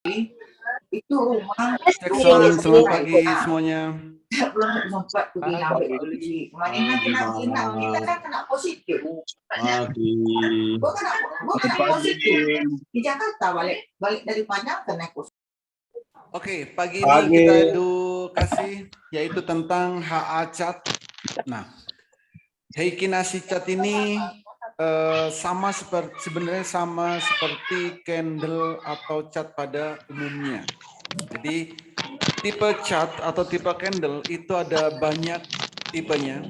itu rumah Cek sound, selamat pagi semuanya. belum sempat pergi ambil uji. Kemarin kan kita kan kena positif. Gua kena positif di Jakarta, balik dari Padang kena positif. Oke, pagi ini kita edukasi yaitu tentang HA Chat. Nah, Heikinase Chat ini sebenarnya sama seperti candle atau chat pada umumnya. Jadi tipe chat atau tipe candle itu ada banyak tipenya.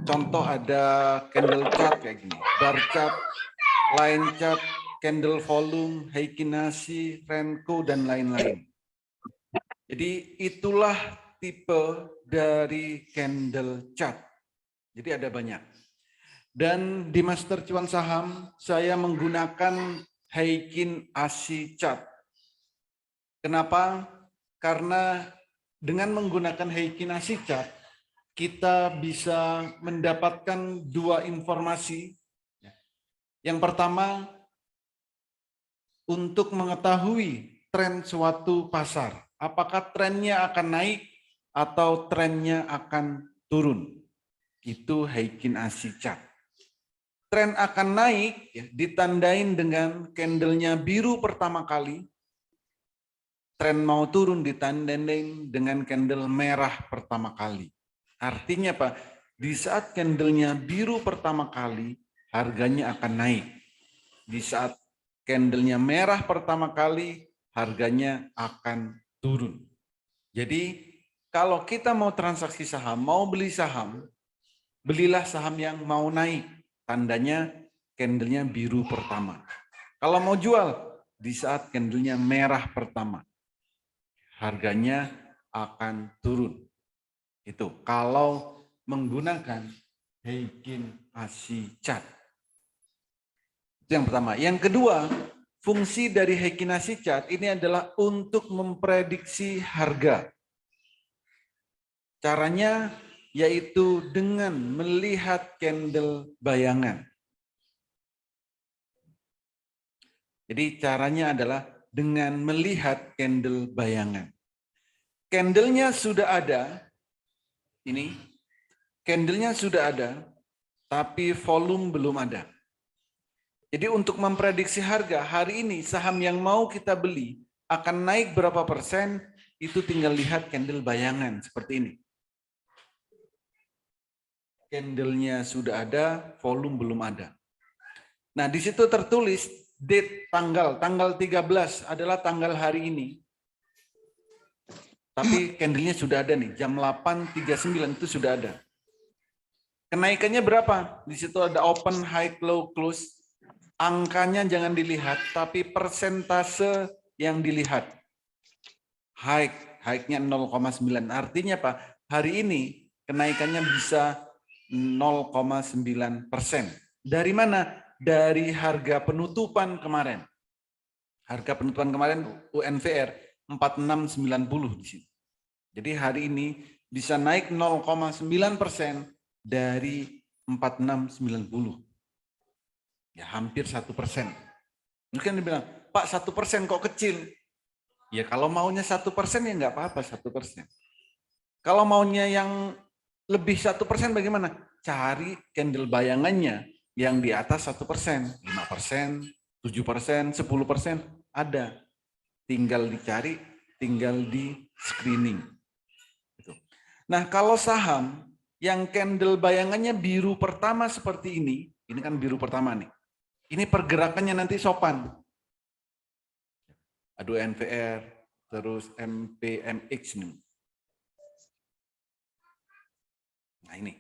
Contoh ada candle chat kayak gini, bar chat, line chat, candle volume, Heikinase, Renko, dan lain-lain. Jadi itulah tipe dari candle chat. Jadi ada banyak. Dan di Master Cuan Saham, saya menggunakan Heikinase Chat. Kenapa? Karena dengan menggunakan Heikinase Chat, kita bisa mendapatkan dua informasi. Yang pertama, untuk mengetahui tren suatu pasar. Apakah trennya akan naik atau trennya akan turun. Itu Heikinase Chat. Tren akan naik ya, ditandain dengan candlenya biru pertama kali. Tren mau turun ditandain dengan candle merah pertama kali. Artinya apa? Di saat candlenya biru pertama kali, harganya akan naik. Di saat candlenya merah pertama kali, harganya akan turun. Jadi kalau kita mau transaksi saham, mau beli saham, belilah saham yang mau naik. Tandanya candlenya biru pertama. Kalau mau jual, di saat candlenya merah pertama, harganya akan turun. Itu kalau menggunakan Heikinase Chat. Itu yang pertama. Yang kedua, fungsi dari Heikinase Chat ini adalah untuk memprediksi harga. Caranya yaitu dengan melihat candle bayangan. Jadi caranya adalah dengan melihat candle bayangan. Candlenya sudah ada, ini candlenya sudah ada, tapi volume belum ada. Jadi untuk memprediksi harga hari ini saham yang mau kita beli akan naik berapa persen, itu tinggal lihat candle bayangan seperti ini. Candlenya sudah ada, volume belum ada. Nah, di situ tertulis date tanggal 13 adalah tanggal hari ini. Tapi candlenya sudah ada nih, jam 8.39 itu sudah ada. Kenaikannya berapa? Di situ ada open, high, low, close. Angkanya jangan dilihat, tapi persentase yang dilihat. High-nya 0,9. Artinya apa? Hari ini kenaikannya bisa 0,9%. Dari mana? Dari harga penutupan kemarin. Harga penutupan kemarin UNVR 4690 di sini. Jadi hari ini bisa naik 0,9% dari 4690. Ya hampir 1%. Mungkin dibilang, Pak 1% kok kecil? Ya kalau maunya 1% ya nggak apa-apa 1%. Kalau maunya yang lebih 1% bagaimana? Cari candle bayangannya yang di atas 1%, 5%, 7%, 10% ada. Tinggal dicari, tinggal di screening. Nah kalau saham yang candle bayangannya biru pertama seperti ini kan biru pertama nih. Ini pergerakannya nanti sopan. Aduh NVR, terus MPMX nih. Nah ini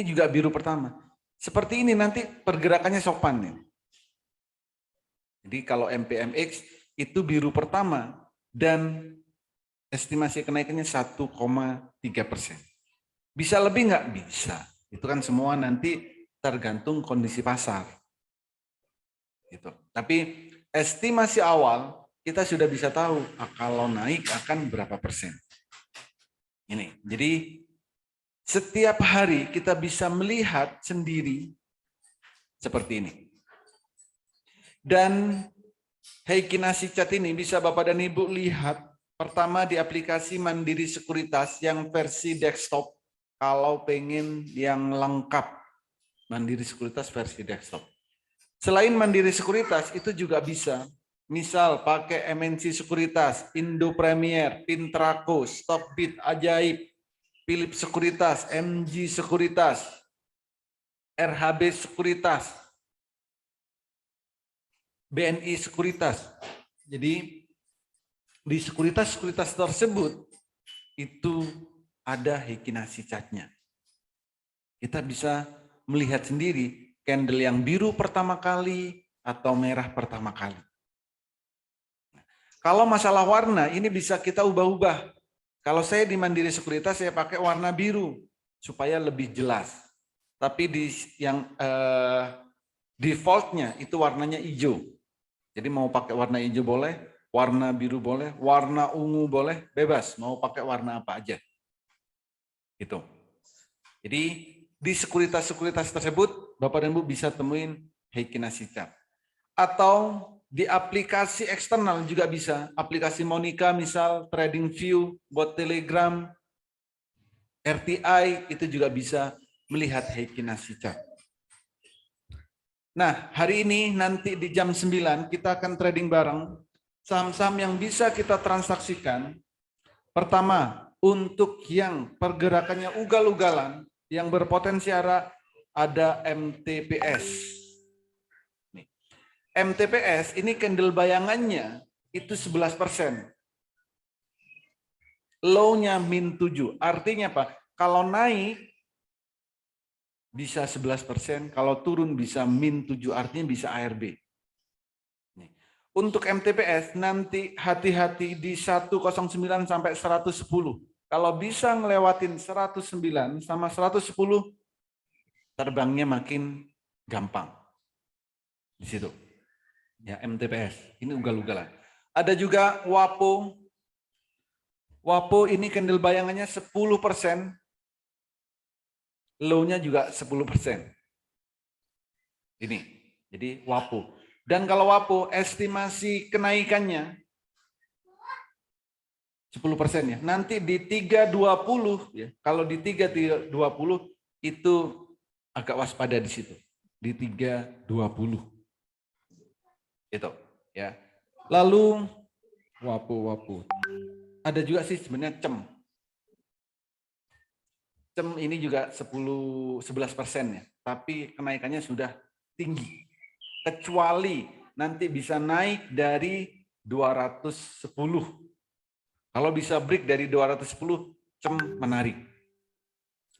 juga biru pertama. Seperti ini nanti pergerakannya sopan nih. Jadi kalau MPMX itu biru pertama dan estimasi kenaikannya 1,3%. Bisa lebih nggak? Bisa. Itu kan semua nanti tergantung kondisi pasar. Gitu. Tapi estimasi awal kita sudah bisa tahu kalau naik akan berapa persen. Ini. Jadi setiap hari kita bisa melihat sendiri seperti ini. Dan Heikin Asicat ini bisa Bapak dan Ibu lihat pertama di aplikasi Mandiri Sekuritas yang versi desktop. Kalau pengen yang lengkap, Mandiri Sekuritas versi desktop. Selain Mandiri Sekuritas itu juga bisa. Misal pakai MNC Sekuritas, Indo Premier, Pintraco, Stockbit, Ajaib, Philips Sekuritas, MG Sekuritas, RHB Sekuritas, BNI Sekuritas. Jadi di sekuritas-sekuritas tersebut itu ada Heikin Asicatnya. Kita bisa melihat sendiri candle yang biru pertama kali atau merah pertama kali. Kalau masalah warna ini bisa kita ubah-ubah. Kalau saya di Mandiri Sekuritas saya pakai warna biru supaya lebih jelas. Tapi di yang defaultnya itu warnanya hijau. Jadi mau pakai warna hijau boleh, warna biru boleh, warna ungu boleh, bebas. Mau pakai warna apa aja. Gitu. Jadi di sekuritas-sekuritas tersebut Bapak dan Ibu bisa temuin Heikin Asicat. Atau di aplikasi eksternal juga bisa. Aplikasi Monica misal, TradingView, buat Telegram, RTI itu juga bisa melihat Heikin Asicat. Nah, hari ini nanti di jam 9 kita akan trading bareng saham-saham yang bisa kita transaksikan. Pertama, untuk yang pergerakannya ugal-ugalan, yang berpotensi ada MTPS. MTPS ini candle bayangannya itu 11%. Low-nya min 7. Artinya apa? Kalau naik bisa 11%, kalau turun bisa min 7, artinya bisa ARB. Untuk MTPS nanti hati-hati di 109 sampai 110. Kalau bisa ngelewatin 109 sama 110, terbangnya makin gampang. Di situ. Ya, MTPS. Ini ugal-ugalan. Ada juga WAPO. WAPO ini candle bayangannya 10%. Low-nya juga 10%. Ini. Jadi WAPO. Dan kalau WAPO estimasi kenaikannya 10% ya. Nanti di 320 ya. Kalau di 320 itu agak waspada di situ. Di 320. Itu ya. Lalu WAPO. Ada juga sih sebenarnya CEM. CEM ini juga 11% ya. Tapi kenaikannya sudah tinggi. Kecuali nanti bisa naik dari 210. Kalau bisa break dari 210, CEM menarik.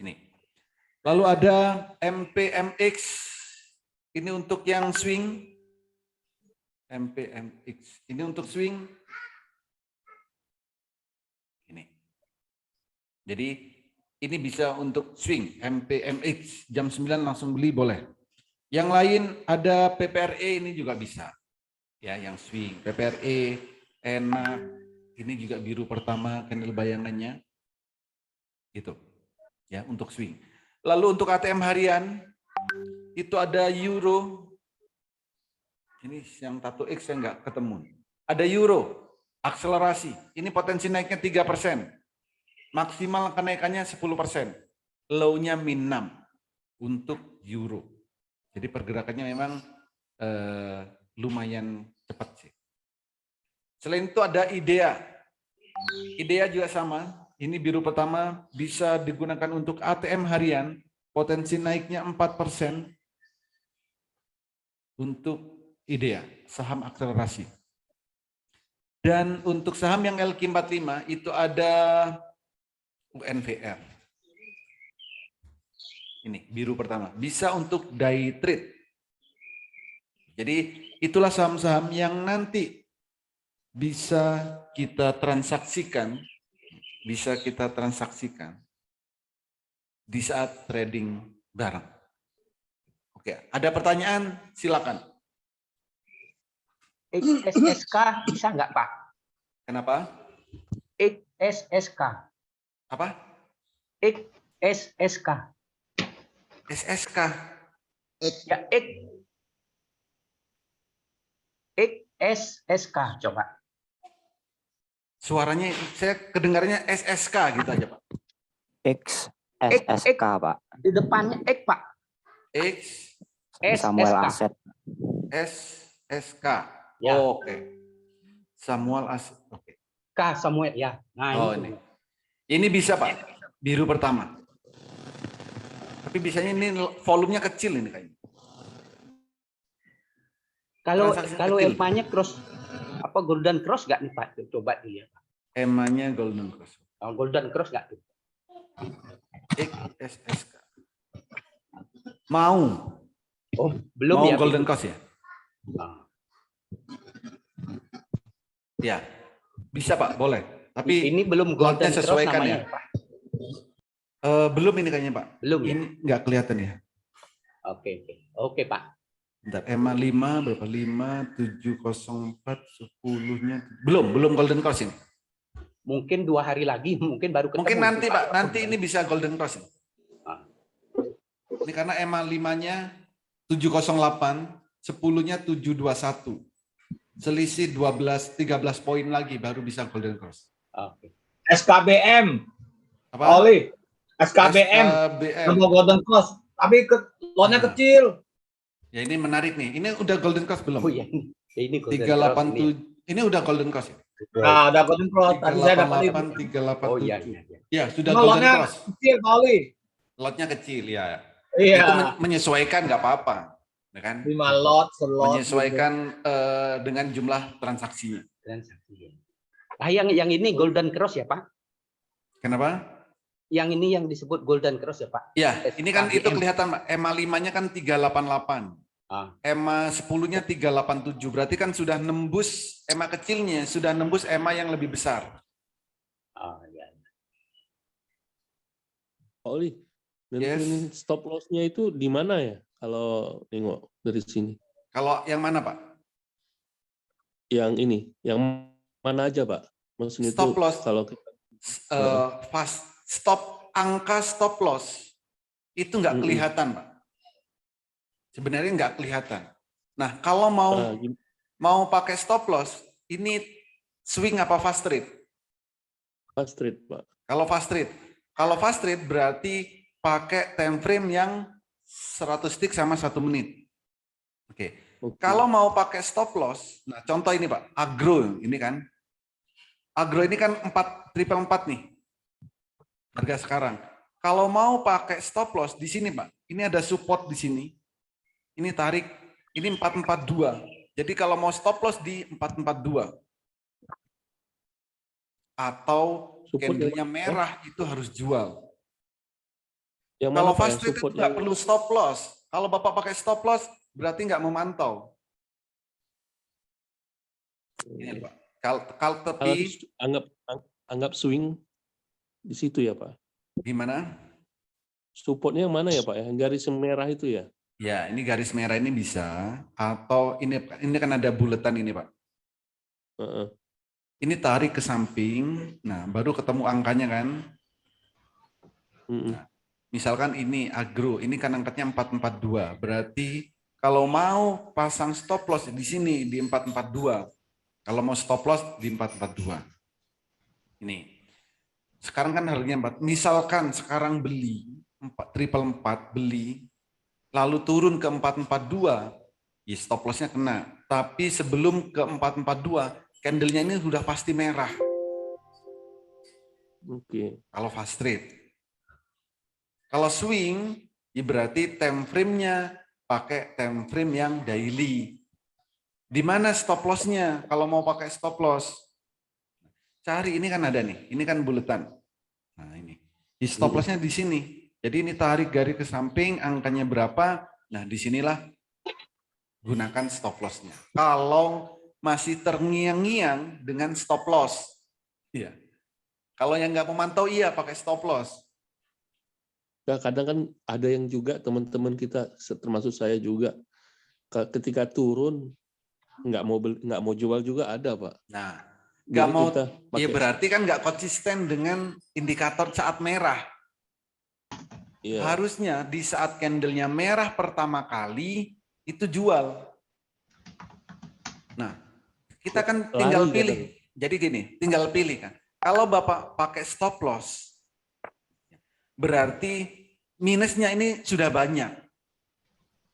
Ini. Lalu ada MPMX. Ini untuk yang swing. MPMX. Ini untuk swing. Ini. Jadi ini bisa untuk swing. MPMX. Jam 9 langsung beli boleh. Yang lain ada PPRE ini juga bisa. Ya, yang swing. PPRE enak. Ini juga biru pertama candle bayangannya. Gitu. Ya, untuk swing. Lalu untuk ATM harian itu ada euro. Ini yang 1X yang enggak ketemu. Ada euro, akselerasi. Ini potensi naiknya 3%. Maksimal kenaikannya 10%. Low-nya min 6 untuk euro. Jadi pergerakannya memang lumayan cepat sih. Selain itu ada IDEA. IDEA juga sama. Ini biru pertama bisa digunakan untuk ATM harian. Potensi naiknya 4% untuk IDEA, saham akselerasi. Dan untuk saham yang LQ45 itu ada UNVR. Ini biru pertama. Bisa untuk day trade. Jadi itulah saham-saham yang nanti bisa kita transaksikan di saat trading bareng. Oke, ada pertanyaan? Silakan. XSSK bisa nggak, Pak? Kenapa? XSSK. Apa? XSSK. SSK. Ya, X. XSK coba. Suaranya saya kedengarannya SSK gitu aja, Pak. XSSK, Pak. Di depannya X, Pak. X Samuel SSK. Aset. SSK. Ya. Oke. Samuel Aset. Oke. K Samuel ya. Nah, Oh, ini. Ini bisa, Pak. Biru pertama. Tapi biasanya ini volumenya kecil ini kayaknya. Kalau Transaksinya kalau kecil. EMA-nya cross apa golden cross nggak nih Pak? Coba dia. EMA-nya Golden Cross. Oh, golden cross nggak tuh? XSSK. Mau. Oh, belum Mau ya. Golden Cross ya? Ah. Ya. Bisa, Pak, boleh. Tapi Ini belum lotnya golden cross sesuaikan namanya, ya. Pak. Belum ini kayaknya, Pak. Belum ya? Ini nggak kelihatan ya. Oke, oke. Oke, Pak. Bentar, EMA 5 berapa? 5, 704, 10-nya. Belum Golden Cross ini. Mungkin 2 hari lagi, mungkin baru ketemu. Mungkin nanti, itu, Pak. Nanti ini bisa Golden Cross ini. Ah. Ini karena EMA 5-nya 708, 10-nya 721. Selisih 13 poin lagi baru bisa Golden Cross. Oke. SKBM, Apa? Oli, SKBM, SKBM. sama Golden Cross, tapi lotnya Nah. kecil. Ya ini menarik nih. Ini udah Golden Cross belum? Oh ya, ini golden cross ini. 387. Ini udah Golden Cross ya? Nah, ada Golden Cross. Tadi saya dapat itu. 388, 387. Oh iya, iya, iya. Ya, sudah Cuma Golden lotnya Cross. kecil, Pak Oli. Lotnya kecil ya. Iya. Itu menyesuaikan nggak apa-apa, ya kan? 5 lot, selot. Menyesuaikan dengan jumlah transaksinya. Transaksi. Ah, yang ini golden cross ya, Pak? Kenapa? Yang ini yang disebut golden cross ya, Pak? Ya, ini kan itu SKBM. kelihatan, Pak. EMA 5-nya kan 388. Ah. EMA 10-nya 387. Berarti kan sudah nembus EMA kecilnya, sudah nembus EMA yang lebih besar. Oh, ya. Pak Oli, Yes. nentuin stop loss-nya itu di mana ya? Kalau nengok dari sini. Kalau yang mana, Pak? Yang ini, yang mana aja, Pak? Maksudnya Stop itu loss. kalau kita, Fast stop, angka stop loss itu nggak kelihatan, Pak. Sebenarnya nggak kelihatan. Nah, kalau mau pakai stop loss, ini swing apa fast trade? fast trade, Pak. Kalau fast trade berarti pakai time frame yang 100 tick sama 1 menit. Oke. Oke. Kalau mau pakai stop loss, nah contoh ini Pak, agro ini kan. Agro ini kan 4 nih. Harga sekarang. Kalau mau pakai stop loss di sini, Pak. Ini ada support di sini. Ini tarik, ini 442. Jadi kalau mau stop loss di 442. Atau Support candle-nya yang- merah itu harus jual. Yang mana, Kalau Pak, fast yang trade itu support nggak yang- perlu stop loss. Kalau Bapak pakai stop loss, berarti nggak memantau. Ini Pak. Kalau Kalau tapi anggap swing di situ ya, Pak. gimana? Supportnya yang mana ya, Pak? Yang garis merah itu ya? Ya, ini garis merah ini bisa, atau ini kan ada buletan ini, Pak. Heeh. Ini tarik ke samping, nah baru ketemu angkanya kan. Mm-mm. Misalkan ini agro, ini kan angkatnya 442. Berarti kalau mau pasang stop loss di sini di 442. Kalau mau stop loss di 442. Ini. Sekarang kan harganya 4. Misalkan sekarang beli 444 beli, lalu turun ke 442, ya stop loss-nya kena. Tapi sebelum ke 442, candle-nya ini sudah pasti merah. Oke. Kalau fast trade. Kalau swing, ya berarti time frame-nya pakai time frame yang daily. Di mana stop loss-nya? Kalau mau pakai stop loss, cari, ini kan ada nih, ini kan buletan. Nah ini, di stop loss-nya di sini. Jadi ini tarik garis ke samping, angkanya berapa? Nah disinilah gunakan stop loss-nya. Kalau masih terngiang-ngiang dengan stop loss, iya. Kalau yang nggak memantau, iya pakai stop loss. Nah, kadang kan ada yang juga teman-teman kita, termasuk saya juga, ketika turun nggak mau jual juga ada, Pak. Nah, nggak Jadi mau, kita ya pakai- berarti kan nggak konsisten dengan indikator saat merah. Iya. Harusnya di saat candle-nya merah pertama kali itu jual. Nah, kita kan tinggal Lari pilih. kadang. Jadi gini, tinggal pilih kan. Kalau Bapak pakai stop loss, berarti minusnya ini sudah banyak.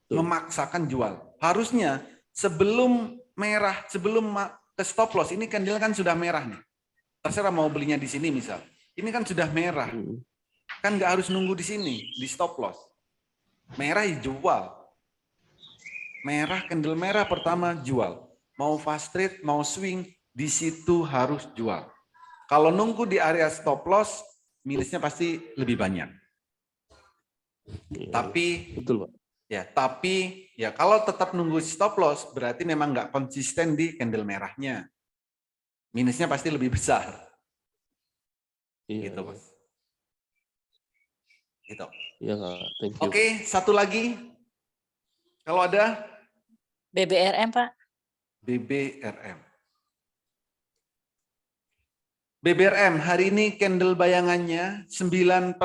Memaksakan jual. Harusnya sebelum merah, sebelum ke stop loss, ini candle kan sudah merah nih. Terserah mau belinya di sini misal. Ini kan sudah merah. Kan nggak harus nunggu di sini, di stop loss. Merah ya jual. Merah, candle merah pertama jual. Mau fast trade, mau swing, di situ harus jual. Kalau nunggu di area stop loss, minusnya pasti lebih banyak. Tapi Betul, Pak. tapi kalau tetap nunggu stop loss, berarti memang nggak konsisten di candle merahnya. Minusnya pasti lebih besar. Iya. Gitu, Mas. Gitu. Iya, Kak. Thank you. Oke, satu lagi. Kalau ada BBRM, Pak. BBRM. BBRM hari ini candle bayangannya 9%.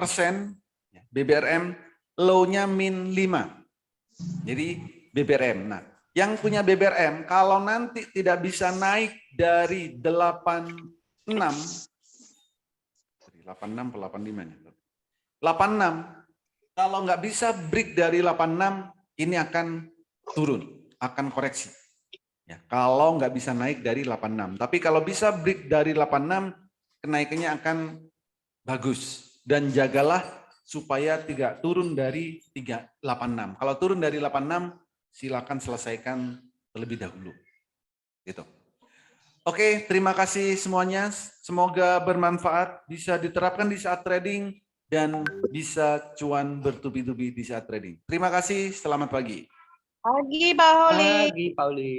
BBRM low-nya min 5. Jadi BBRM. Nah, yang punya BBRM kalau nanti tidak bisa naik dari 86 atau 85 nya. 86. Kalau nggak bisa break dari 86, ini akan turun, akan koreksi. Ya, kalau nggak bisa naik dari 86. Tapi kalau bisa break dari 86, kenaikannya akan bagus. Dan jagalah supaya tidak turun dari 386. Kalau turun dari 86, silakan selesaikan terlebih dahulu. Gitu. Oke, terima kasih semuanya. Semoga bermanfaat, bisa diterapkan di saat trading, dan bisa cuan bertubi-tubi di saat trading. Terima kasih, selamat pagi. Pagi, Pak Holi. Pagi, Pauli.